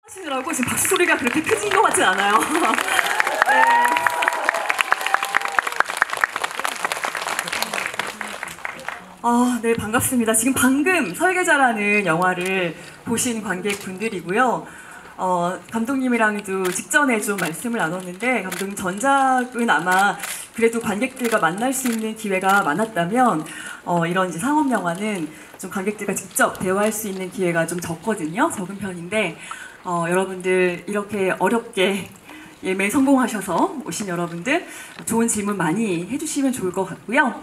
하시느라고 지금 박수 소리가 그렇게 크진 것 같진 않아요. 네. 네, 반갑습니다. 지금 방금 설계자라는 영화를 보신 관객분들이고요. 감독님이랑도 직전에 좀 말씀을 나눴는데, 감독님 전작은 아마 그래도 관객들과 만날 수 있는 기회가 많았다면, 이런 이제 상업 영화는 좀 관객들과 직접 대화할 수 있는 기회가 좀 적은 편인데, 여러분들 이렇게 어렵게 예매 성공하셔서 오신 여러분들 좋은 질문 많이 해주시면 좋을 것 같고요.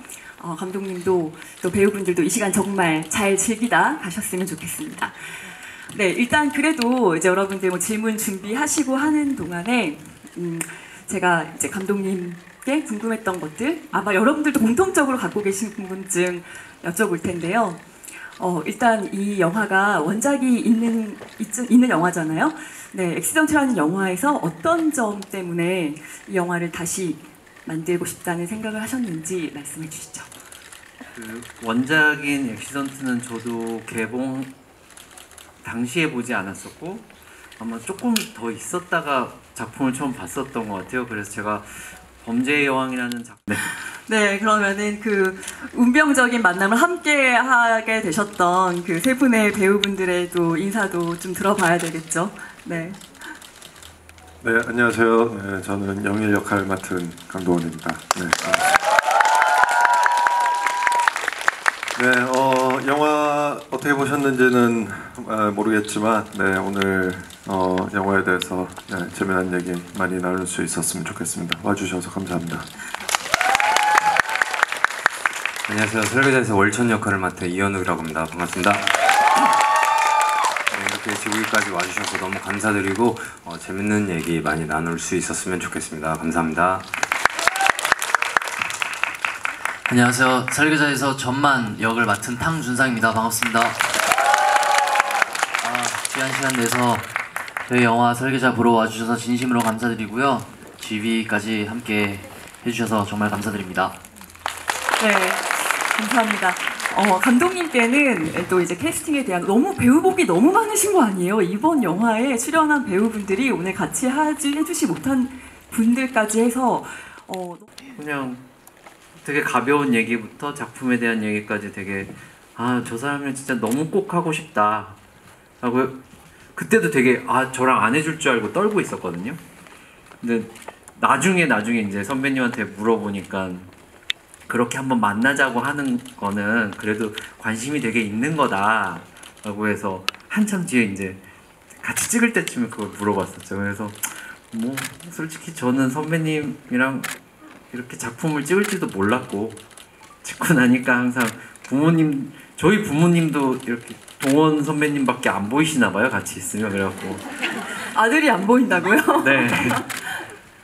감독님도 또 배우분들도 이 시간 정말 잘 즐기다 가셨으면 좋겠습니다. 네, 일단 그래도 이제 여러분들 뭐 질문 준비하시고 하는 동안에 제가 이제 감독님께 궁금했던 것들 아마 여러분들도 공통적으로 갖고 계신 궁금증 여쭤볼 텐데요. 일단 이 영화가 원작이 있는 영화잖아요. 네, 엑시던트라는 영화에서 어떤 점 때문에 이 영화를 다시 만들고 싶다는 생각을 하셨는지 말씀해 주시죠. 그 원작인 엑시던트는 저도 개봉 당시에 보지 않았었고 아마 조금 더 있었다가 작품을 처음 봤었던 것 같아요. 그래서 제가 범죄의 여왕이라는 작품 네, 그러면은 그 운명적인 만남을 함께 하게 되셨던 그 세 분의 배우분들의 인사도 좀 들어봐야 되겠죠. 네. 네, 안녕하세요. 네, 저는 영일 역할 맡은 강도원입니다. 네, 영화 어떻게 보셨는지는 모르겠지만, 네, 오늘 영화에 대해서 재미난 얘기 많이 나눌 수 있었으면 좋겠습니다. 와주셔서 감사합니다. 안녕하세요. 설계자에서 월천 역할을 맡은 이현욱이라고 합니다. 반갑습니다. 네, 이렇게 지구기까지 와주셔서 너무 감사드리고 재밌는 얘기 많이 나눌 수 있었으면 좋겠습니다. 감사합니다. 안녕하세요. 설계자에서 전만 역을 맡은 탕준상입니다. 반갑습니다. 귀한 시간 내서 저희 영화 설계자 보러 와주셔서 진심으로 감사드리고요. GV까지 함께 해주셔서 정말 감사드립니다. 네, 감사합니다. 감독님께는 또 이제 캐스팅에 대한 배우복이 너무 많으신 거 아니에요? 이번 영화에 출연한 배우분들이 오늘 같이 해주시 못한 분들까지 해서 그냥 되게 가벼운 얘기부터 작품에 대한 얘기까지 되게 저 사람을 진짜 너무 꼭 하고 싶다 라고 그때도 되게 저랑 안 해줄 줄 알고 떨고 있었거든요. 근데 나중에 이제 선배님한테 물어보니까 그렇게 한번 만나자고 하는 거는 그래도 관심이 되게 있는 거다 라고 해서 한참 뒤에 이제 같이 찍을 때쯤에 그걸 물어봤었죠. 그래서 뭐 솔직히 저는 선배님이랑 이렇게 작품을 찍을지도 몰랐고 찍고 나니까 항상 저희 부모님도 이렇게 동원 선배님밖에 안 보이시나 봐요. 같이 있으면. 그래갖고 아들이 안 보인다고요? 네.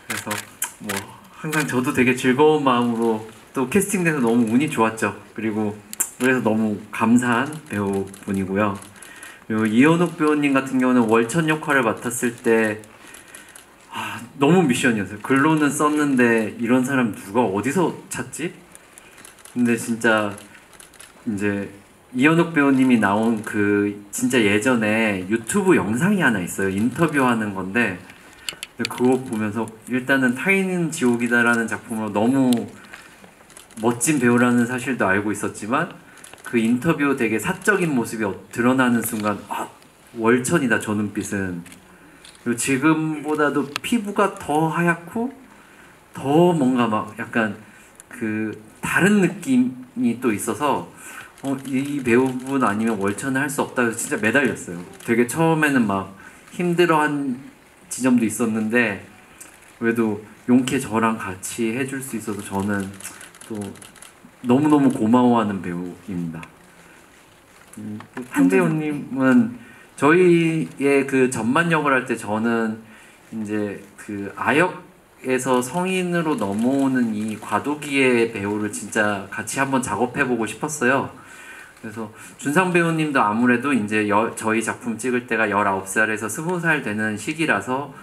그래서 뭐 항상 저도 되게 즐거운 마음으로 또 캐스팅돼서 너무 운이 좋았죠. 그리고 그래서 너무 감사한 배우분이고요. 그리고 이현욱 배우님 같은 경우는 월천 역할을 맡았을 때 너무 미션이었어요. 글로는 썼는데 이런 사람 누가 어디서 찾지? 근데 진짜 이제 이현욱 배우님이 나온 그 진짜 예전에 유튜브 영상이 하나 있어요. 인터뷰하는 건데 그거 보면서 일단은 타인은 지옥이다라는 작품으로 너무 멋진 배우라는 사실도 알고 있었지만 그 인터뷰 되게 사적인 모습이 드러나는 순간 월천이다 저 눈빛은. 그리고 지금보다도 피부가 더 하얗고 더 뭔가 막 약간 그 다른 느낌이 또 있어서 이 배우분 아니면 월천을 할 수 없다 해서 진짜 매달렸어요. 되게 처음에는 막 힘들어한 지점도 있었는데 그래도 용케 저랑 같이 해줄 수 있어서 저는 또 너무너무 고마워하는 배우입니다. 한 배우님은 저희의 그 전만 역을 할 때 저는 이제 그 아역에서 성인으로 넘어오는 이 과도기의 배우를 진짜 같이 한번 작업해보고 싶었어요. 그래서 준상 배우님도 아무래도 이제 저희 작품 찍을 때가 19살에서 20살 되는 시기라서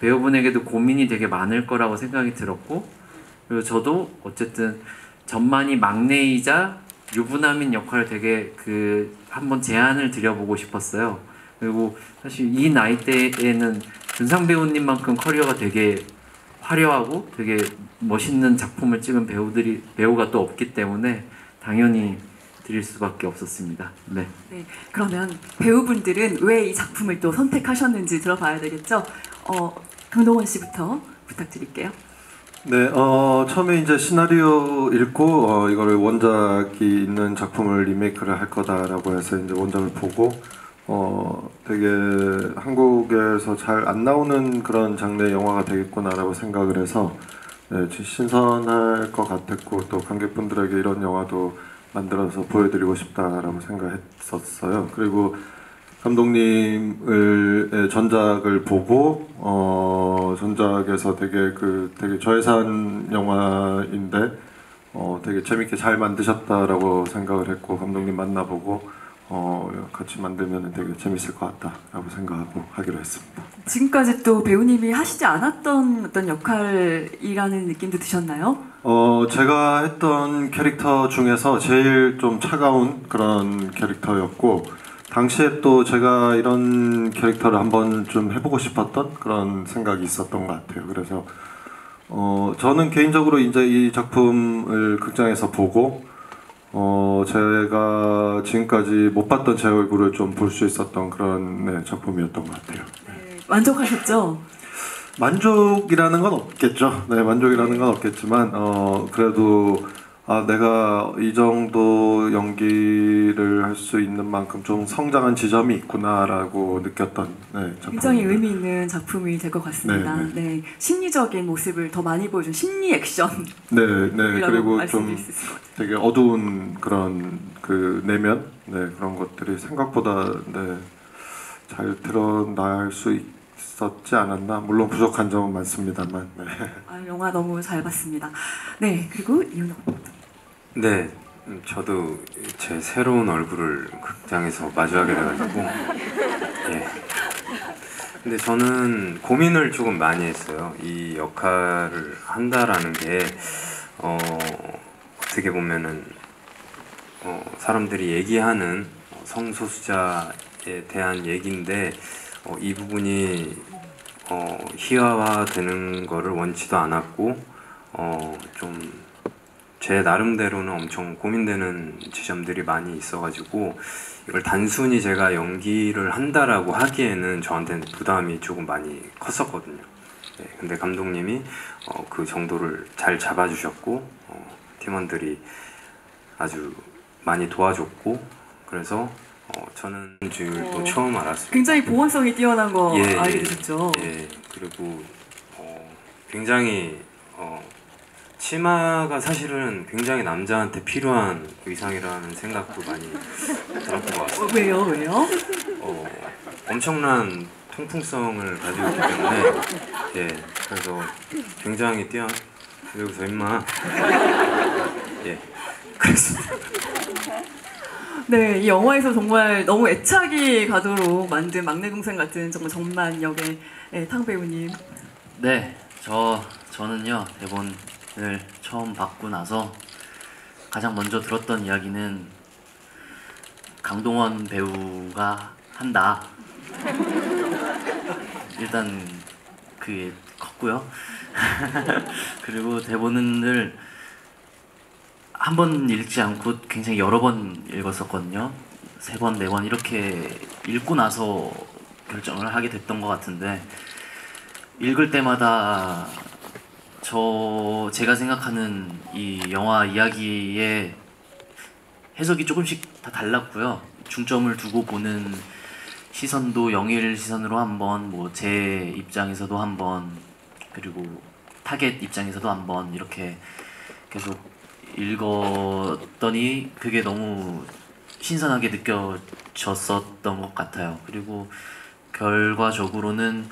배우분에게도 고민이 되게 많을 거라고 생각이 들었고, 그리고 저도 어쨌든 전만이 막내이자 유부남인 역할을 되게 한번 제안을 드려보고 싶었어요. 그리고 사실 이 나이대에는 윤상 배우님만큼 커리어가 되게 화려하고 되게 멋있는 작품을 찍은 배우가 또 없기 때문에 당연히 드릴 수밖에 없었습니다. 네. 네, 그러면 배우분들은 왜 이 작품을 또 선택하셨는지 들어봐야 되겠죠? 강동원 씨부터 부탁드릴게요. 네, 처음에 이제 시나리오 읽고 이거를 원작이 있는 작품을 리메이크를 할 거다라고 해서 이제 원작을 보고 되게 한국에서 잘 안 나오는 그런 장르의 영화가 되겠구나라고 생각을 해서 네, 신선할 것 같았고 또 관객분들에게 이런 영화도 만들어서 보여드리고 싶다라고 생각했었어요. 그리고 감독님의 전작을 보고 전작에서 되게 되게 저예산 영화인데 되게 재밌게 잘 만드셨다라고 생각을 했고 감독님 만나보고 같이 만들면 되게 재밌을 것 같다라고 생각하고 하기로 했습니다. 지금까지 또 배우님이 하시지 않았던 어떤 역할이라는 느낌도 드셨나요? 제가 했던 캐릭터 중에서 제일 좀 차가운 그런 캐릭터였고 당시에 또 제가 이런 캐릭터를 한번 좀 해보고 싶었던 그런 생각이 있었던 것 같아요. 그래서 저는 개인적으로 이제 이 작품을 극장에서 보고 제가 지금까지 못 봤던 제 얼굴을 좀 볼 수 있었던 그런 네, 작품이었던 것 같아요. 네, 만족하셨죠? 만족이라는 건 없겠죠. 네, 만족이라는 건 없겠지만 그래도 내가 이 정도 연기를 할 수 있는 만큼 좀 성장한 지점이 있구나라고 느꼈던 네, 굉장히 작품입니다. 의미 있는 작품이 될 것 같습니다. 네, 네, 심리적인 모습을 더 많이 보여준 심리 액션. 네, 네. 그리고 좀 말씀드릴 수 있을 것 같아요. 되게 어두운 그런 그 내면, 네, 그런 것들이 생각보다 네, 잘 드러날 수 있었지 않았나. 물론 부족한 점은 많습니다만. 네. 영화 너무 잘 봤습니다. 네, 그리고 이윤호. 네, 저도 제 새로운 얼굴을 극장에서 마주하게 돼가지고 예. 근데 저는 고민을 조금 많이 했어요. 이 역할을 한다라는 게 어떻게 보면은 사람들이 얘기하는 성소수자에 대한 얘기인데 이 부분이 희화화되는 거를 원치도 않았고 좀 제 나름대로는 엄청 고민되는 지점들이 많이 있어가지고 이걸 단순히 제가 연기를 한다라고 하기에는 저한테는 부담이 조금 많이 컸었거든요. 네, 근데 감독님이 그 정도를 잘 잡아주셨고 팀원들이 아주 많이 도와줬고 그래서 저는 줄도 처음 알았어요. 굉장히 보온성이 뛰어난 거 예, 알게 되셨죠? 예, 그리고 굉장히 치마가 사실은 굉장히 남자한테 필요한 의상이라는 생각도 많이 들었던 것 같아요. 왜요? 엄청난 통풍성을 가지고 있기 때문에 예, 그래서 굉장히 여기서 임마 예, 그렇습니다. 네, 이 영화에서 정말 너무 애착이 가도록 만든 막내 동생 같은 정말 전만 역의 탕 배우님. 네, 저는요 대본을 처음 받고 나서 가장 먼저 들었던 이야기는 강동원 배우가 한다. 일단 그게 컸고요. 그리고 대본을 한 번 읽지 않고 굉장히 여러 번 읽었었거든요. 3번, 4번 이렇게 읽고 나서 결정을 하게 됐던 것 같은데 읽을 때마다 제가 생각하는 이 영화 이야기의 해석이 조금씩 다 달랐고요. 중점을 두고 보는 시선도 영일 시선으로 한번, 뭐 제 입장에서도 한번, 그리고 타겟 입장에서도 한번 이렇게 계속 읽었더니 그게 너무 신선하게 느껴졌었던 것 같아요. 그리고 결과적으로는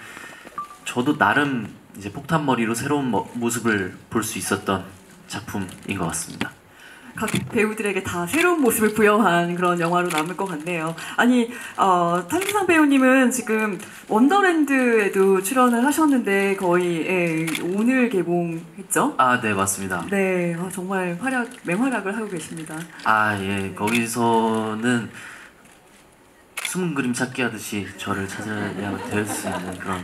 저도 나름 이제 폭탄머리로 새로운 모습을 볼 수 있었던 작품인 것 같습니다. 각 배우들에게 다 새로운 모습을 부여한 그런 영화로 남을 것 같네요. 아니, 탕기상 배우님은 지금 원더랜드에도 출연을 하셨는데 거의 오늘 개봉했죠? 아, 네, 맞습니다. 네, 정말 맹활약을 하고 계십니다. 아, 예, 거기서는 숨은 그림 찾기 하듯이 저를 찾아야 될 수 있는 그런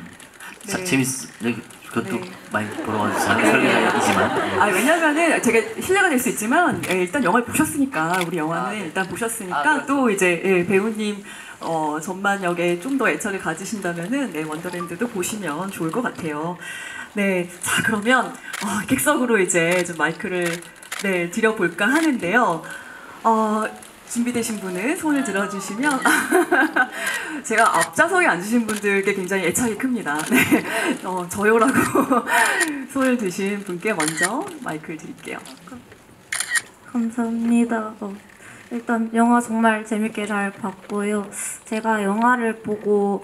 네. 그것도 네. 많이 보러 와주셔서 설레이지만 아, 왜냐면은 제가 실례가 될 수 있지만 일단 영화를 보셨으니까 우리 영화는 일단 보셨으니까 또 이제 배우님 전만 역에 좀 더 애착을 가지신다면은 네, 원더랜드도 보시면 좋을 것 같아요. 네, 자 그러면 객석으로 이제 좀 마이크를 네 드려볼까 하는데요. 준비되신 분은 손을 들어주시면 제가 앞좌석에 앉으신 분들께 굉장히 애착이 큽니다. 네, 저요라고 손을 드신 분께 먼저 마이크를 드릴게요. 감사합니다. 일단 영화 정말 재밌게 잘 봤고요. 제가 영화를 보고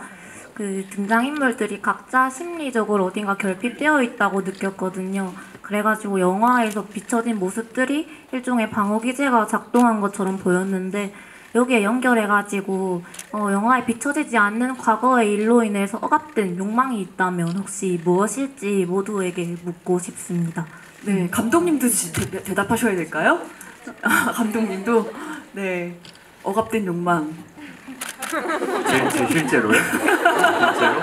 그 등장인물들이 각자 심리적으로 어딘가 결핍되어 있다고 느꼈거든요. 그래가지고 영화에서 비춰진 모습들이 일종의 방어기제가 작동한 것처럼 보였는데 여기에 연결해가지고 영화에 비춰지지 않는 과거의 일로 인해서 억압된 욕망이 있다면 혹시 무엇일지 모두에게 묻고 싶습니다. 네, 감독님도 대답하셔야 될까요? 감독님도 네 억압된 욕망. 제 실제로요? 실제로?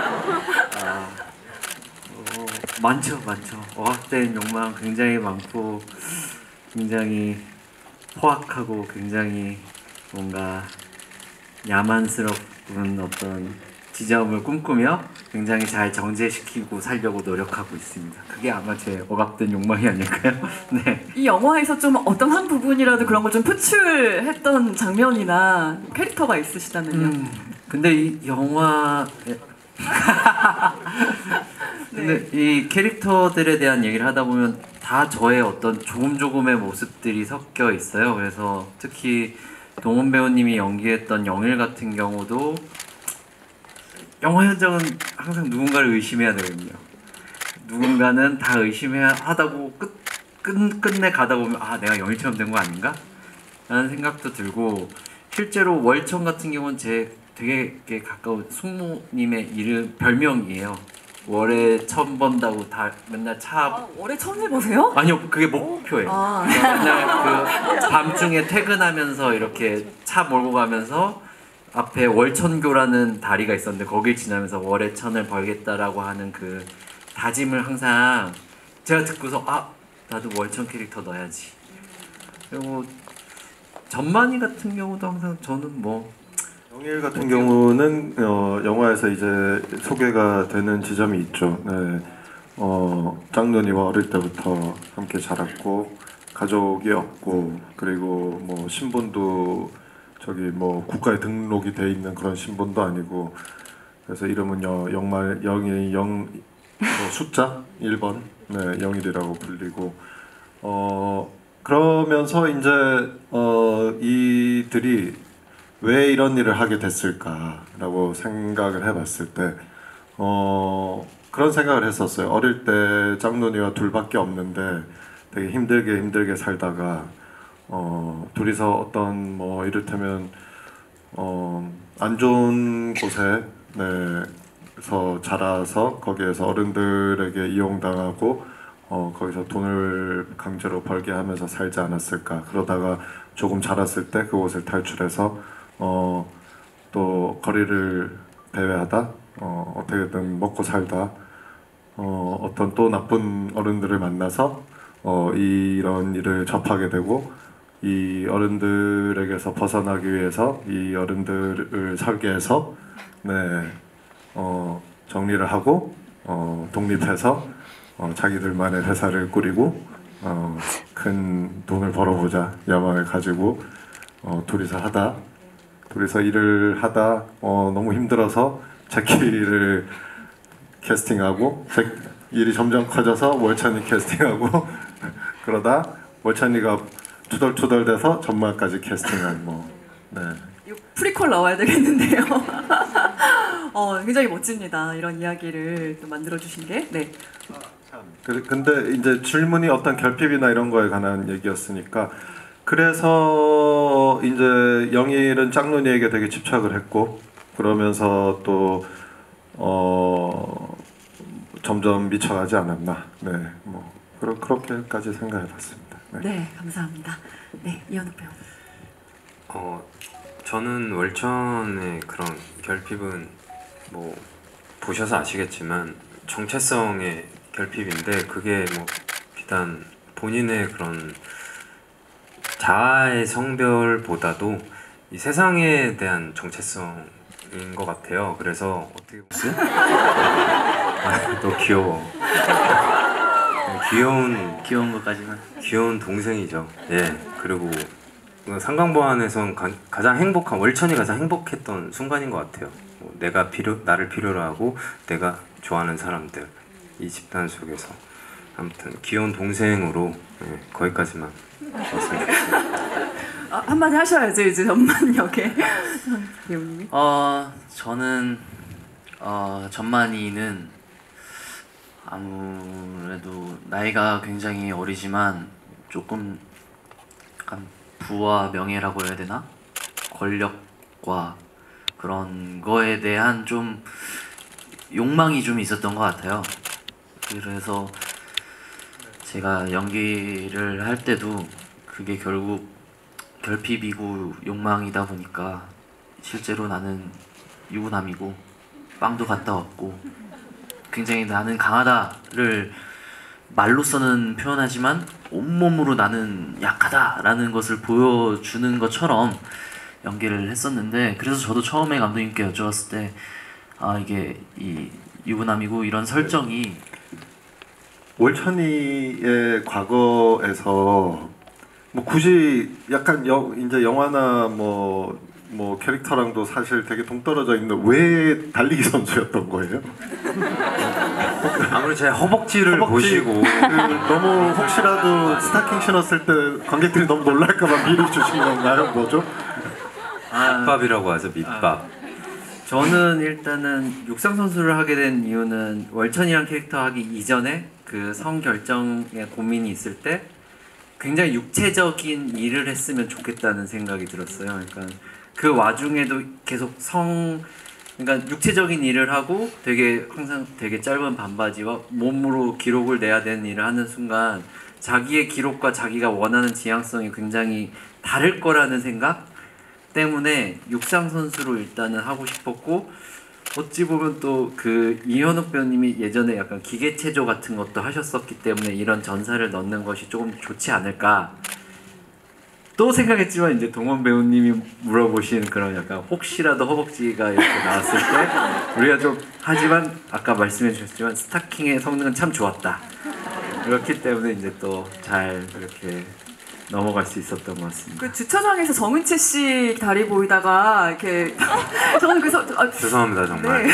많죠. 억압된 욕망 굉장히 많고 굉장히 포악하고 굉장히 뭔가 야만스러운 어떤 지점을 꿈꾸며 굉장히 잘 정제시키고 살려고 노력하고 있습니다. 그게 아마 제 억압된 욕망이 아닐까요? 네. 이 영화에서 좀 어떤 한 부분이라도 그런 걸 좀 표출했던 장면이나 캐릭터가 있으시다면요. 근데 이 영화 근데 이 캐릭터들에 대한 얘기를 하다 보면 다 저의 어떤 조금의 모습들이 섞여 있어요. 그래서 특히 동원 배우님이 연기했던 영일 같은 경우도 영화 현장은 항상 누군가를 의심해야 되거든요. 누군가는 다 의심해야 하다고 끝내 가다 보면 내가 영일처럼 된 거 아닌가? 라는 생각도 들고 실제로 월천 같은 경우는 제 되게 가까운 숙모님의 이름 별명이에요. 월에 처음 본다고 다 맨날 올해 처음 해보세요? 아니요 그게 목표예요. 그러니까 맨날 그 밤중에 퇴근하면서 이렇게 차 몰고 가면서 앞에 월천교라는 다리가 있었는데 거길 지나면서 월의 천을 벌겠다라고 하는 그 다짐을 항상 제가 듣고서 나도 월천 캐릭터 넣어야지. 그리고 전만이 같은 경우도 항상 저는 영일 같은 경우는 영화에서 이제 소개가 되는 지점이 있죠. 네. 짱눈이와 어릴 때부터 함께 자랐고 가족이 없고 그리고 신분도 국가에 등록이 돼 있는 그런 신분도 아니고 그래서 이름은 숫자 1번 네, 영일이라고 불리고 그러면서 이제 이들이 왜 이런 일을 하게 됐을까라고 생각을 해봤을 때 그런 생각을 했었어요. 어릴 때 짱눈이와 둘밖에 없는데 되게 힘들게 살다가 둘이서 어떤 이를테면 안 좋은 곳에 서 자라서 거기에서 어른들에게 이용당하고 거기서 돈을 강제로 벌게 하면서 살지 않았을까. 그러다가 조금 자랐을 때 그곳을 탈출해서 또 거리를 대회하다 어떻게든 먹고 살다 어떤 또 나쁜 어른들을 만나서 이런 일을 접하게 되고 이 어른들에게서 벗어나기 위해서 이 어른들을 설계해서 정리를 하고 독립해서 자기들만의 회사를 꾸리고 큰 돈을 벌어보자 야망을 가지고 둘이서 일을 하다 너무 힘들어서 제키를 캐스팅하고 일이 점점 커져서 월찬이 캐스팅하고 그러다 월찬이가 투덜투덜돼서 전마까지 캐스팅한 이거 프리퀄 나와야 되겠는데요. 굉장히 멋집니다. 이런 이야기를 또 만들어주신 게. 네. 근데 이제 질문이 어떤 결핍이나 이런 거에 관한 얘기였으니까 그래서 이제 영일은 짱눈이에게 되게 집착을 했고 그러면서 또 점점 미쳐가지 않았나. 네, 그렇게까지 생각해봤습니다. 네, 감사합니다. 네, 이현욱 배우. 저는 월천의 그런 결핍은 뭐 보셔서 아시겠지만 정체성의 결핍인데 그게 뭐 비단 본인의 그런 자아의 성별보다도 이 세상에 대한 정체성인 것 같아요. 그래서 어떻게 보면 너 귀여워. 귀여운 것까지만. 귀여운 동생이죠. 예. 그리고 상강보안에선 가장 행복한 월천이 가장 행복했던 순간인 것 같아요. 뭐 나를 필요로 하고 내가 좋아하는 사람들 이 집단 속에서 아무튼 귀여운 동생으로 거기까지만 했으면 좋겠습니다. 한마디 하셔야죠 이제 전만역에 배우님이. 저는 전만이는 아무래도 나이가 굉장히 어리지만 조금 약간 부와 명예라고 해야 되나? 권력과 그런 거에 대한 좀 욕망이 좀 있었던 것 같아요. 그래서 제가 연기를 할 때도 그게 결국 결핍이고 욕망이다 보니까 실제로 나는 유부남이고 빵도 갔다 왔고 굉장히 나는 강하다를 말로서는 표현하지만 온몸으로 나는 약하다라는 것을 보여주는 것처럼 연기를 했었는데, 그래서 저도 처음에 감독님께 여쭤봤을 때 이게 이 유부남이고 이런 설정이 월천이의 과거에서 뭐 굳이 약간 이제 영화나 뭐 캐릭터랑도 사실 되게 동떨어져 있는데 왜 달리기 선수였던 거예요? 아무래도 제 허벅지를 보시고 너무 혹시라도 스타킹 신었을 때 관객들이 너무 놀랄까봐 미리 주신 건가요? 뭐죠? 밑밥이라고 하죠. 밑밥. 저는 일단은 육상 선수를 하게 된 이유는 월천이란 캐릭터 하기 이전에 그 성결정에 고민이 있을 때 굉장히 육체적인 일을 했으면 좋겠다는 생각이 들었어요. 그러니까 그 와중에도 계속 그러니까 육체적인 일을 하고 항상 되게 짧은 반바지와 몸으로 기록을 내야 되는 일을 하는 순간 자기의 기록과 자기가 원하는 지향성이 굉장히 다를 거라는 생각 때문에 육상 선수로 일단은 하고 싶었고, 어찌 보면 또 그 이현욱 배우님이 예전에 약간 기계체조 같은 것도 하셨었기 때문에 이런 전사를 넣는 것이 조금 좋지 않을까 또 생각했지만, 이제 동원 배우님이 물어보신 그런 약간 혹시라도 허벅지가 이렇게 나왔을 때 우리가 좀, 하지만 아까 말씀해 주셨지만 스타킹의 성능은 참 좋았다. 그렇기 때문에 이제 또 잘 이렇게 넘어갈 수 있었던 것 같습니다. 그 주차장에서 정은채 씨 다리 보이다가 이렇게 저는 죄송합니다 정말. 네.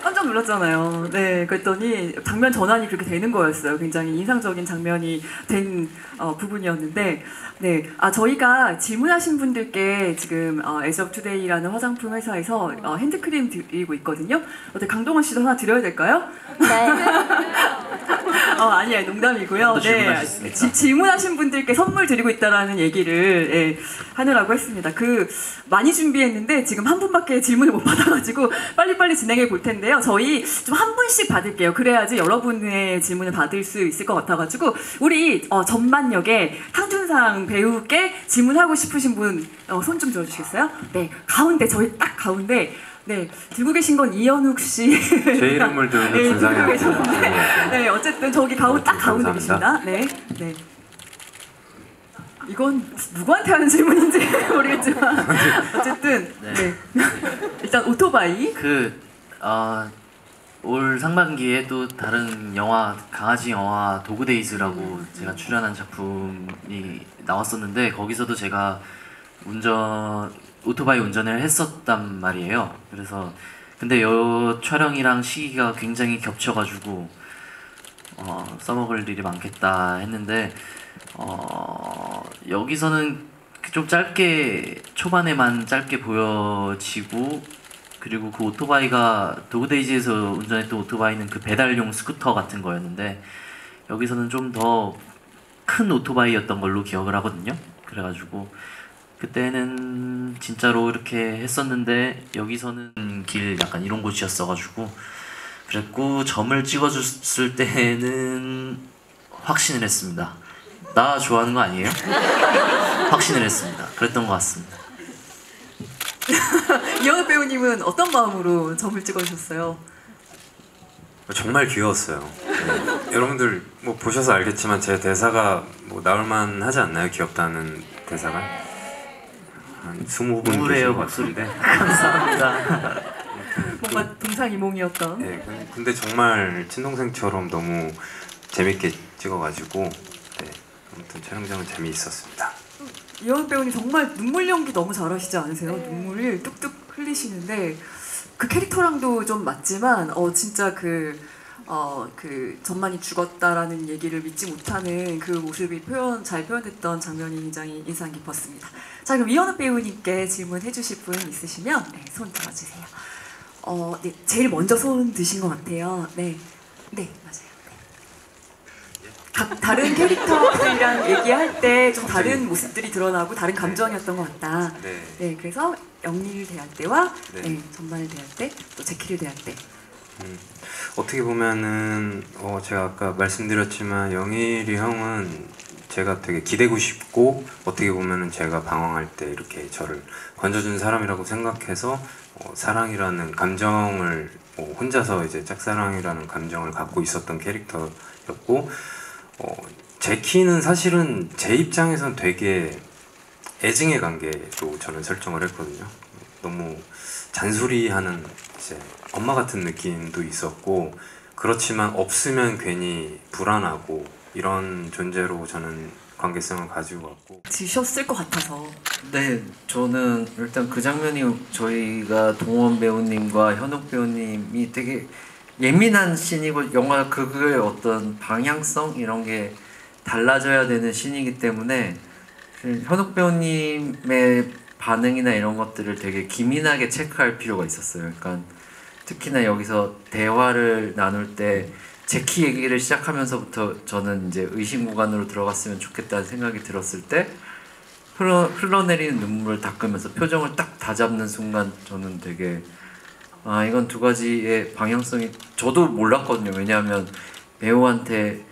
깜짝 놀랐잖아요. 네, 그랬더니 장면 전환이 그렇게 되는 거였어요. 굉장히 인상적인 장면이 된 부분이었는데, 네, 저희가 질문하신 분들께 지금 As of Today라는 화장품 회사에서 핸드크림 드리고 있거든요. 어때, 강동원 씨도 하나 드려야 될까요? 네. 아니에요, 농담이고요. 네, 질문하신 분들께 선물 드리고 있다라는 얘기를 하느라고 했습니다. 많이 준비했는데 지금 한 분밖에 질문을 못 받아가지고 빨리빨리 진행해 볼 텐데요. 저희 좀 한 분씩 받을게요. 그래야지 여러분의 질문을 받을 수 있을 것 같아가지고, 우리 전만역에 탕준상 배우께 질문하고 싶으신 분 손 좀 들어주시겠어요? 네, 가운데, 저희 딱 가운데. 네, 들고 계신 건 이현욱 씨. 제 이름을 들은 네, 진상이 들고 계셨는데. 네, 어쨌든 저기 딱 가운데 계십니다. 네, 네. 이건 누구한테 하는 질문인지 모르겠지만 어쨌든 네. 일단 오토바이. 올 상반기에 또 다른 영화, 강아지 영화 도그데이즈라고 제가 출연한 작품이 나왔었는데, 거기서도 제가 오토바이 운전을 했었단 말이에요. 그래서 근데 촬영이랑 시기가 굉장히 겹쳐가지고 써먹을 일이 많겠다 했는데, 여기서는 좀 짧게, 초반에만 짧게 보여지고, 그리고 그 오토바이가 도그데이즈에서 운전했던 오토바이는 그 배달용 스쿠터 같은 거였는데, 여기서는 좀 더 큰 오토바이였던 걸로 기억을 하거든요. 그래가지고 그때는 진짜로 이렇게 했었는데, 여기서는 길 약간 이런 곳이었어가지고 그랬고, 점을 찍어줬을 때는 확신을 했습니다. 나 좋아하는 거 아니에요? 확신을 했습니다. 그랬던 것 같습니다. 이현욱 배우님은 어떤 마음으로 점을 찍어주셨어요? 정말 귀여웠어요. 네. 여러분들 뭐 보셔서 알겠지만 제 대사가 뭐 나올만 하지 않나요? 귀엽다는 대사가 한 20분 우울해요 계신 것 목소리가. 같은데. 감사합니다. 뭔가 동상이몽이었던. 네, 근데 정말 친동생처럼 너무 재밌게 찍어가지고 네, 아무튼 촬영장은 재미있었습니다. 이현욱 배우님 정말 눈물 연기 너무 잘하시지 않으세요? 눈물을 뚝뚝 흘리시는데 그 캐릭터랑도 좀 맞지만 진짜 그 전만이 죽었다라는 얘기를 믿지 못하는 그 모습이 잘 표현됐던 장면이 굉장히 인상 깊었습니다. 자, 그럼 이현욱 배우님께 질문해 주실 분 있으시면 네, 손 들어주세요. 네, 제일 먼저 손 드신 것 같아요. 네, 맞아요. 각 다른 캐릭터들이랑 얘기할 때 좀 다른 모습들이 드러나고 다른 감정이었던 것 같다. 네, 그래서 영리를 대할 때와 네. 전만을 대할 때, 또 제키를 대할 때. 어떻게 보면은 제가 아까 말씀드렸지만 영일이 형은 제가 되게 기대고 싶고 어떻게 보면은 제가 방황할 때 이렇게 저를 건져준 사람이라고 생각해서 사랑이라는 감정을 혼자서 이제 짝사랑이라는 감정을 갖고 있었던 캐릭터였고 제키는 사실은 제 입장에선 되게 애증의 관계로 저는 설정을 했거든요. 너무 잔소리하는 이제 엄마 같은 느낌도 있었고 그렇지만 없으면 괜히 불안하고 이런 존재로 저는 관계성을 가지고 왔고 드셨을 것 같아서. 네, 저는 일단 그 장면이 저희가 동원 배우님과 현욱 배우님이 되게 예민한 씬이고 영화 그거의 어떤 방향성 이런 게 달라져야 되는 씬이기 때문에 현욱 배우님의 반응이나 이런 것들을 되게 기민하게 체크할 필요가 있었어요. 그러니까 특히나 여기서 대화를 나눌 때 제키 얘기를 시작하면서부터 저는 이제 의심 구간으로 들어갔으면 좋겠다는 생각이 들었을 때 흘러내리는 눈물을 닦으면서 표정을 딱 다잡는 순간 저는 되게 이건 두 가지의 방향성이 저도 몰랐거든요. 왜냐하면 배우한테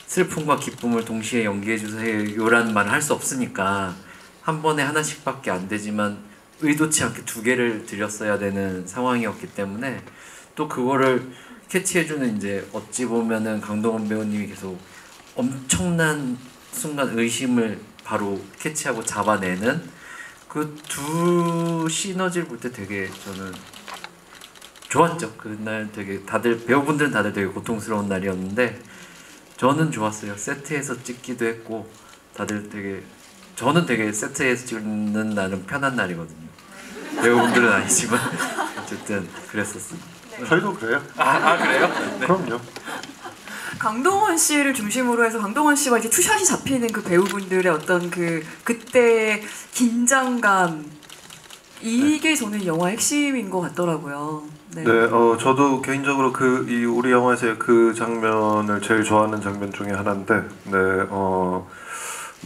슬픔과 기쁨을 동시에 연기해 주세요라는 말을 할 수 없으니까 한 번에 하나씩밖에 안 되지만 의도치 않게 두 개를 드렸어야 되는 상황이었기 때문에 또 그거를 캐치해주는 이제 어찌 보면은 강동원 배우님이 계속 엄청난 순간 의심을 바로 캐치하고 잡아내는 그 두 시너지를 볼 때 되게 저는 좋았죠. 그날 되게 다들 배우분들은 다들 되게 고통스러운 날이었는데 저는 좋았어요. 세트에서 찍기도 했고 다들 되게 저는 되게 세트에서 찍는 날은 편한 날이거든요. 배우분들은 아니지만 어쨌든 그랬었습니다. 저희도 그래요. 그래요? 네. 그럼요. 강동원 씨를 중심으로 해서 강동원 씨와 이제 투샷이 잡히는 그 배우분들의 어떤 그때 긴장감 이게 저는 영화의 핵심인 것 같더라고요. 네. 저도 개인적으로 이 우리 영화에서의 그 장면을 제일 좋아하는 장면 중에 하나인데, 뭐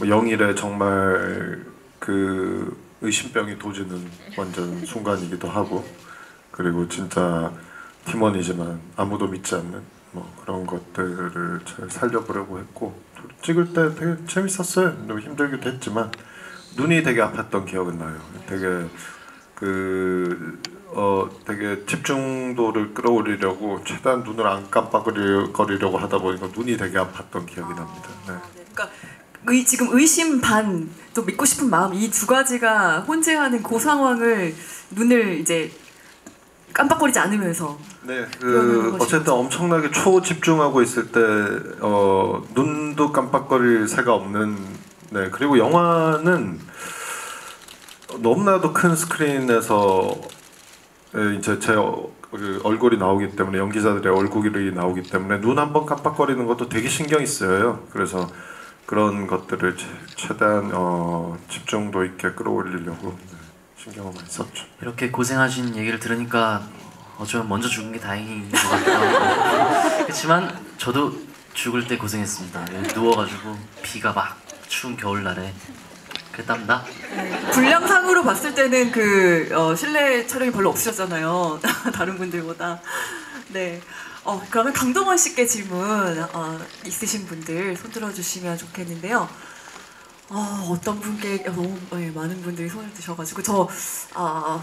영일의 정말 그 의심병이 도지는 완전 순간이기도 하고, 그리고 진짜 팀원이지만 아무도 믿지 않는 뭐 그런 것들을 잘 살려보려고 했고 찍을 때 되게 재밌었어요. 힘들기도 했지만 눈이 되게 아팠던 기억은 나요. 되게 되게 집중도를 끌어올리려고 최대한 눈을 안 깜빡거리려고 하다 보니까 눈이 되게 아팠던 기억이 납니다. 네. 그러니까 지금 의심 반 또 믿고 싶은 마음 이 두 가지가 혼재하는 그 상황을 눈을 이제 깜빡거리지 않으면서 네, 어쨌든 엄청나게 초집중하고 있을 때 눈도 깜빡거릴 새가 없는 네, 그리고 영화는 너무나도 큰 스크린에서 이제 제 얼굴이 나오기 때문에 연기자들의 얼굴이 나오기 때문에 눈 한 번 깜빡거리는 것도 되게 신경이 쓰여요. 그래서 그런 것들을 최대한 집중도 있게 끌어올리려고 신경을 많이 썼죠. 이렇게 고생하신 얘기를 들으니까 어쩌면 먼저 죽은 게 다행인 것 같기도 하고 그렇지만 저도 죽을 때 고생했습니다. 여기 누워가지고 비가 막 추운 겨울날에 그랬답니다. 분량상으로 봤을 때는 실내 촬영이 별로 없으셨잖아요. 다른 분들보다. 네. 그러면 강동원 씨께 질문 있으신 분들 손 들어주시면 좋겠는데요. 어떤 분께 너무 많은 분들이 손을 드셔가지고 저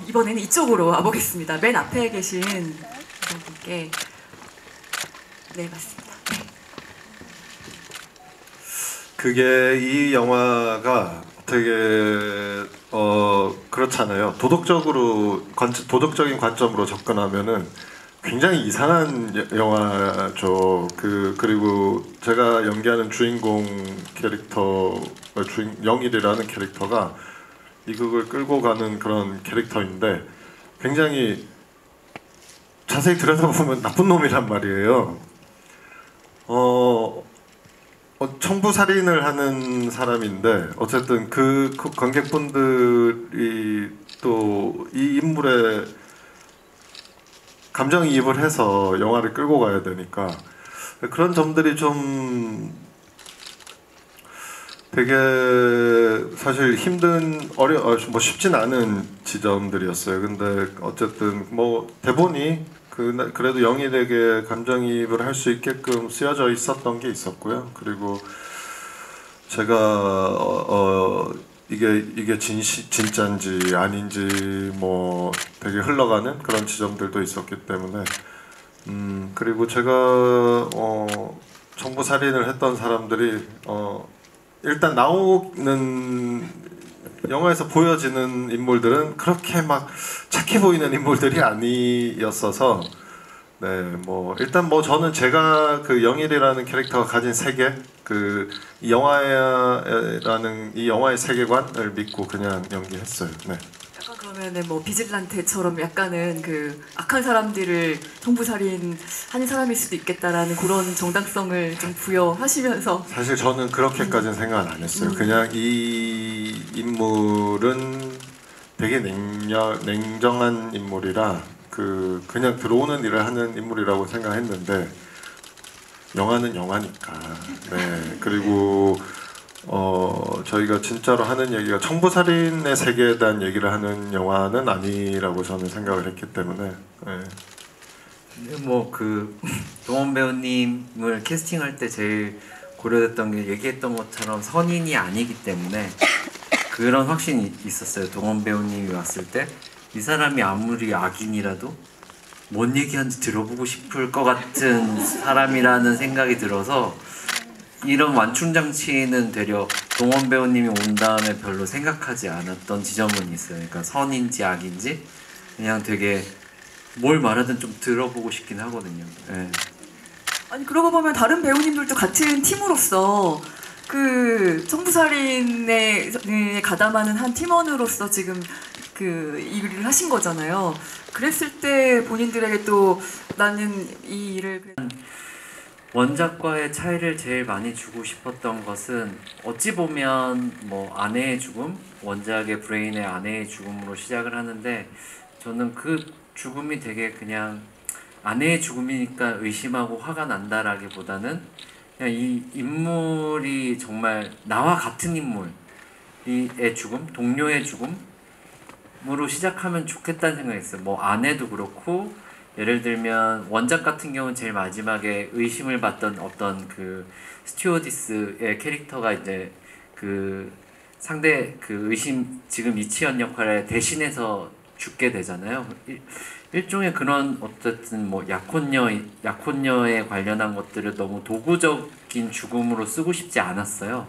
이번에는 이쪽으로 와보겠습니다. 맨 앞에 계신 어떤 분께 네 맞습니다. 네. 그게 이 영화가 되게 그렇잖아요. 도덕적인 관점으로 접근하면은 굉장히 이상한 영화죠. 그리고 제가 연기하는 주인공 캐릭터 영일이라는 캐릭터가 이 극을 끌고 가는 그런 캐릭터인데 굉장히 자세히 들여다보면 나쁜 놈이란 말이에요. 청부 살인을 하는 사람인데 어쨌든 그 관객분들이 또 이 인물에 감정이입을 해서 영화를 끌고 가야 되니까 그런 점들이 좀 되게 사실 뭐 쉽진 않은 지점들이었어요. 근데 어쨌든 뭐 대본이 그래도 영일에게 감정이입을 할 수 있게끔 쓰여져 있었던 게 있었고요. 그리고 제가 이게 진짜인지 아닌지 뭐 되게 흘러가는 그런 지점들도 있었기 때문에 그리고 제가 청부 살인을 했던 사람들이 일단 나오는 영화에서 보여지는 인물들은 그렇게 막 착해 보이는 인물들이 아니었어서 네, 뭐 일단 뭐 저는 제가 그 영일이라는 캐릭터가 가진 세계 이 영화의 세계관을 믿고 그냥 연기했어요. 네. 약간 그러면은 뭐 비질란테처럼 약간은 그 악한 사람들을 청부살인 하는 사람일 수도 있겠다라는 그런 정당성을 좀 부여하시면서 사실 저는 그렇게까지는 생각 안 했어요. 그냥 이 인물은 되게 냉정한 인물이라 그냥 들어오는 일을 하는 인물이라고 생각했는데 영화는 영화니까. 네. 그리고 저희가 진짜로 하는 얘기가 청부살인의 세계에 대한 얘기를 하는 영화는 아니라고 저는 생각을 했기 때문에. 네. 뭐 동원 배우님을 캐스팅할 때 제일 고려됐던 게 얘기했던 것처럼 선인이 아니기 때문에 그런 확신이 있었어요. 동원 배우님이 왔을 때 이 사람이 아무리 악인이라도 뭔 얘기하는지 들어보고 싶을 것 같은 사람이라는 생각이 들어서 이런 완충장치는 되려 동원 배우님이 온 다음에 별로 생각하지 않았던 지점은 있어요. 그러니까 선인지 악인지 그냥 되게 뭘 말하든 좀 들어보고 싶긴 하거든요. 네. 아니 그러고 보면 다른 배우님들도 같은 팀으로서 그 청부살인에 가담하는 한 팀원으로서 지금 이 일을 하신 거잖아요. 그랬을 때 본인들에게 또 나는 이 일을 원작과의 차이를 제일 많이 주고 싶었던 것은 어찌 보면 뭐 아내의 죽음, 원작의 브레인의 아내의 죽음으로 시작을 하는데 저는 그 죽음이 되게 그냥 아내의 죽음이니까 의심하고 화가 난다라기보다는 그냥 이 인물이 정말 나와 같은 인물의 죽음, 동료의 죽음으로 시작하면 좋겠다는 생각이 있어요. 뭐 아내도 그렇고 예를 들면 원작 같은 경우는 제일 마지막에 의심을 받던 어떤 그 스튜어디스의 캐릭터가 이제 그 상대 그 의심 지금 이치현 역할에 대신해서 죽게 되잖아요. 일종의 그런 어쨌든 뭐 약혼녀에 관련한 것들을 너무 도구적인 죽음으로 쓰고 싶지 않았어요.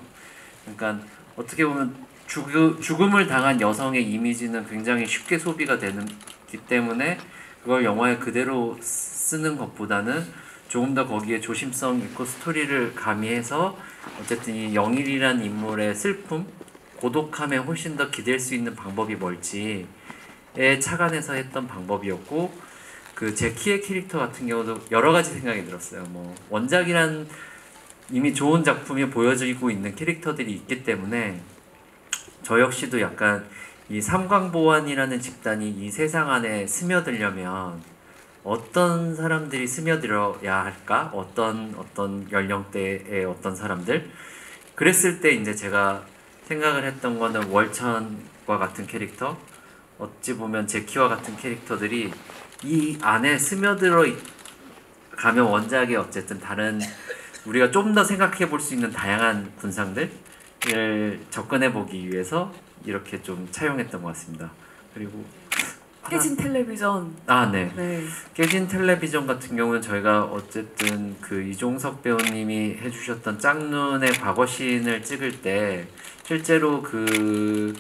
그러니까 어떻게 보면 죽음을 당한 여성의 이미지는 굉장히 쉽게 소비가 되기 때문에 그걸 영화에 그대로 쓰는 것보다는 조금 더 거기에 조심성 있고 스토리를 가미해서 어쨌든 이 영일이라는 인물의 슬픔, 고독함에 훨씬 더 기댈 수 있는 방법이 뭘지에 착안해서 했던 방법이었고 그 제키의 캐릭터 같은 경우도 여러 가지 생각이 들었어요. 뭐 원작이란 이미 좋은 작품이 보여지고 있는 캐릭터들이 있기 때문에 저 역시도 약간 이 삼광보안이라는 집단이 이 세상 안에 스며들려면 어떤 사람들이 스며들어야 할까? 어떤 연령대의 어떤 사람들? 그랬을 때 이제 제가 생각을 했던 거는 월천과 같은 캐릭터, 어찌 보면 제키와 같은 캐릭터들이 이 안에 스며들어 가면 원작의 어쨌든 다른 우리가 좀 더 생각해 볼 수 있는 다양한 군상들 접근해 보기 위해서 이렇게 좀 차용했던 것 같습니다. 그리고 깨진 텔레비전. 네. 네. 깨진 텔레비전 같은 경우는 저희가 어쨌든 그 이종석 배우님이 해주셨던 짝눈의 과거신을 찍을 때 실제로 그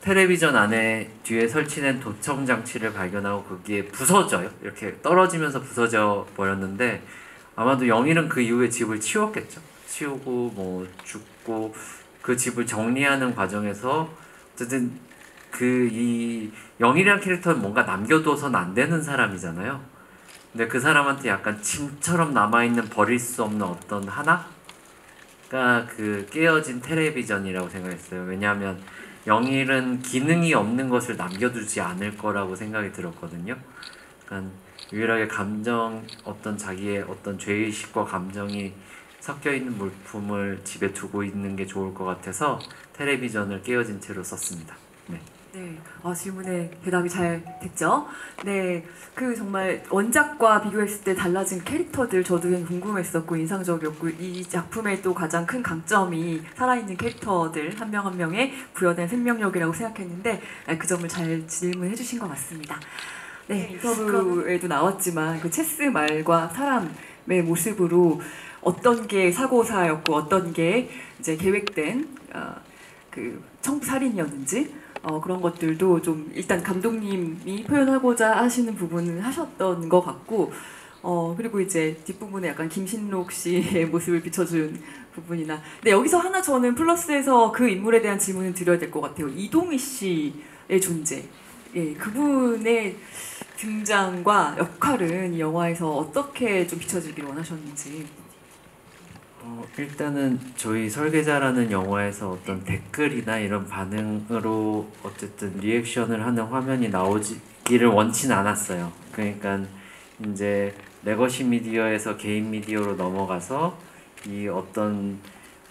텔레비전 안에 뒤에 설치된 도청 장치를 발견하고 그게 부서져요. 이렇게 떨어지면서 부서져 버렸는데 아마도 영일은 그 이후에 집을 치웠겠죠. 치우고 뭐 죽고 그 집을 정리하는 과정에서 어쨌든 그 이 영일이라는 캐릭터는 뭔가 남겨둬서는 안 되는 사람이잖아요. 근데 그 사람한테 약간 짐처럼 남아있는 버릴 수 없는 어떤 하나가 그 깨어진 텔레비전이라고 생각했어요. 왜냐하면 영일은 기능이 없는 것을 남겨두지 않을 거라고 생각이 들었거든요. 그러니까 유일하게 감정, 어떤 자기의 어떤 죄의식과 감정이 섞여 있는 물품을 집에 두고 있는 게 좋을 것 같아서 텔레비전을 깨어진 채로 썼습니다. 네. 네, 질문에 대답이 잘 됐죠? 네, 그 정말 원작과 비교했을 때 달라진 캐릭터들 저도 굉장히 궁금했었고 인상적이었고 이 작품의 또 가장 큰 강점이 살아있는 캐릭터들 한 명 한 명에 부여된 생명력이라고 생각했는데 그 점을 잘 질문해 주신 것 같습니다. 네, 인터뷰에도 나왔지만 그 체스 말과 사람의 모습으로 어떤 게 사고사였고 어떤 게 이제 계획된 그 청부살인이었는지 그런 것들도 좀 일단 감독님이 표현하고자 하시는 부분은 하셨던 것 같고 그리고 이제 뒷부분에 약간 김신록 씨의 모습을 비춰준 부분이나 근데 여기서 하나 저는 플러스에서 그 인물에 대한 질문을 드려야 될 것 같아요. 이동희 씨의 존재 그분의 등장과 역할은 이 영화에서 어떻게 좀 비춰지길 원하셨는지. 일단은 저희 설계자라는 영화에서 어떤 댓글이나 이런 반응으로 어쨌든 리액션을 하는 화면이 나오기를 원치는 않았어요. 그러니까 이제 레거시 미디어에서 개인 미디어로 넘어가서 이 어떤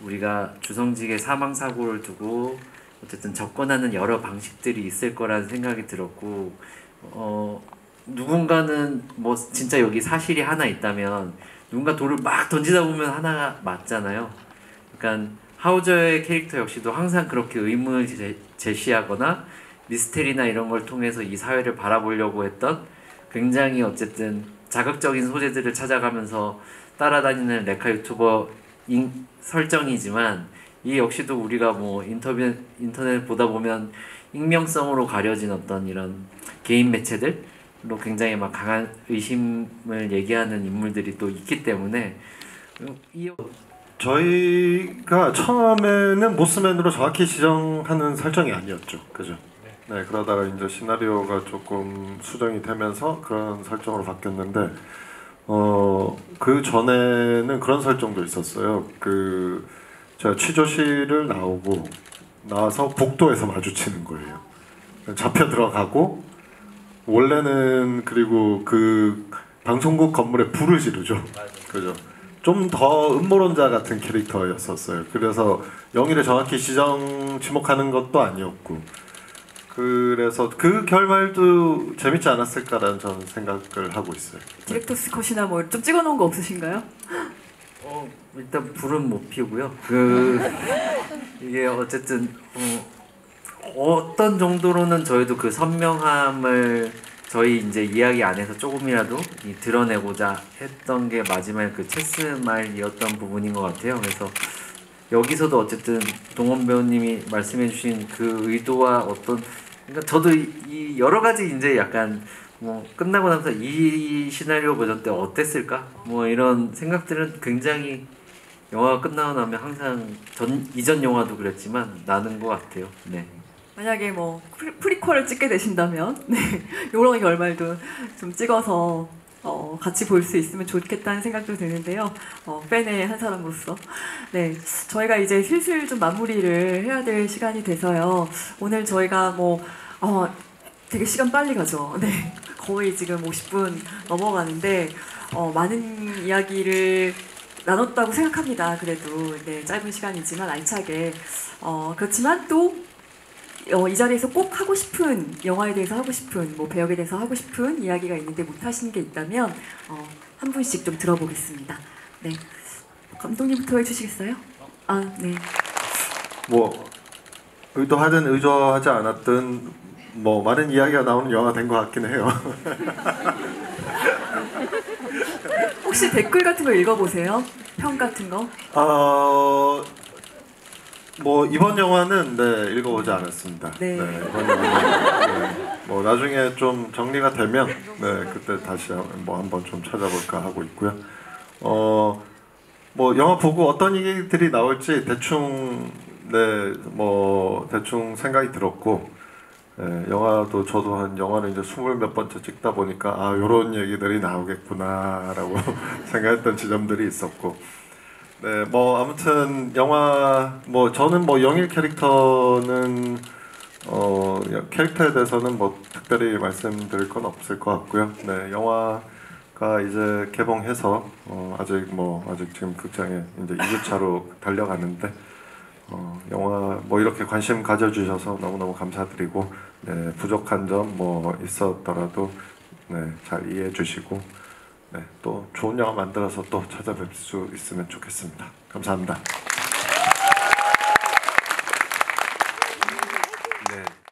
우리가 주성직의 사망 사고를 두고 어쨌든 접근하는 여러 방식들이 있을 거라는 생각이 들었고 누군가는 뭐 진짜 여기 사실이 하나 있다면 누군가 돌을 막 던지다 보면 하나가 맞잖아요. 그러니까 하우저의 캐릭터 역시도 항상 그렇게 의문을 제시하거나 미스테리나 이런 걸 통해서 이 사회를 바라보려고 했던 굉장히 어쨌든 자극적인 소재들을 찾아가면서 따라다니는 레카 유튜버 설정이지만 이 역시도 우리가 뭐 인터넷 보다 보면 익명성으로 가려진 어떤 이런 개인 매체들 로 굉장히 막 강한 의심을 얘기하는 인물들이 또 있기 때문에 저희가 처음에는 모스맨으로 정확히 지정하는 설정이 아니었죠, 그죠? 네, 그러다가 이제 시나리오가 조금 수정이 되면서 그런 설정으로 바뀌었는데 그 전에는 그런 설정도 있었어요. 그 제가 취조실을 나와서 복도에서 마주치는 거예요. 잡혀 들어가고. 원래는 그리고 그 방송국 건물에 불을 지르죠. 그죠? 좀 더 음모론자 같은 캐릭터였었어요. 그래서 영일에 정확히 지목하는 것도 아니었고 그래서 그 결말도 재밌지 않았을까라는 저는 생각을 하고 있어요. 디렉터스 컷이나 뭐 좀 찍어놓은 거 없으신가요? 일단 불은 못 피우고요. 이게 어쨌든 어떤 정도로는 저희도 그 선명함을 저희 이제 이야기 안에서 조금이라도 드러내고자 했던 게 마지막에 그 체스 말이었던 부분인 것 같아요. 그래서 여기서도 어쨌든 동원 배우님이 말씀해주신 그 의도와 그러니까 저도 이 여러 가지 이제 약간 뭐 끝나고 나서 이 시나리오 버전 때 어땠을까? 뭐 이런 생각들은 굉장히 영화가 끝나고 나면 항상 이전 영화도 그랬지만 나는 것 같아요. 네. 만약에 뭐 프리퀄을 찍게 되신다면 이런 결말도 좀 찍어서 같이 볼 수 있으면 좋겠다는 생각도 드는데요. 팬의 한 사람으로서 저희가 이제 슬슬 좀 마무리를 해야 될 시간이 돼서요. 오늘 저희가 되게 시간 빨리 가죠. 거의 지금 50분 넘어가는데 많은 이야기를 나눴다고 생각합니다. 그래도 짧은 시간이지만 알차게 그렇지만 또 이 자리에서 꼭 하고 싶은 영화에 대해서 하고 싶은 배역에 대해서 하고 싶은 이야기가 있는데 못 하시는 게 있다면 한 분씩 좀 들어보겠습니다. 감독님부터 해주시겠어요? 뭐 의도하든 의도하지 않았든 뭐 많은 이야기가 나오는 영화 된 것 같긴 해요. 혹시 댓글 같은 거 읽어보세요? 평 같은 거? 뭐 이번 영화는 네 읽어보지 않았습니다. 네. 이번 영화는 뭐 나중에 좀 정리가 되면 네 그때 다시 뭐 한번 좀 찾아볼까 하고 있고요. 뭐 영화 보고 어떤 얘기들이 나올지 대충 뭐 대충 생각이 들었고, 영화도 저도 한 영화를 이제 20몇 번째 찍다 보니까 아 요런 얘기들이 나오겠구나라고 생각했던 지점들이 있었고, 네 뭐 아무튼 영화 뭐 저는 뭐 영일 캐릭터는 캐릭터에 대해서는 뭐 특별히 말씀드릴 건 없을 것 같고요. 네 영화가 이제 개봉해서 아직 지금 극장에 이제 2주차로 달려가는데 영화 뭐 이렇게 관심 가져주셔서 너무너무 감사드리고, 네 부족한 점 뭐 있었더라도 네 잘 이해해 주시고, 네 또 좋은 영화 만들어서 또 찾아뵐 수 있으면 좋겠습니다. 감사합니다.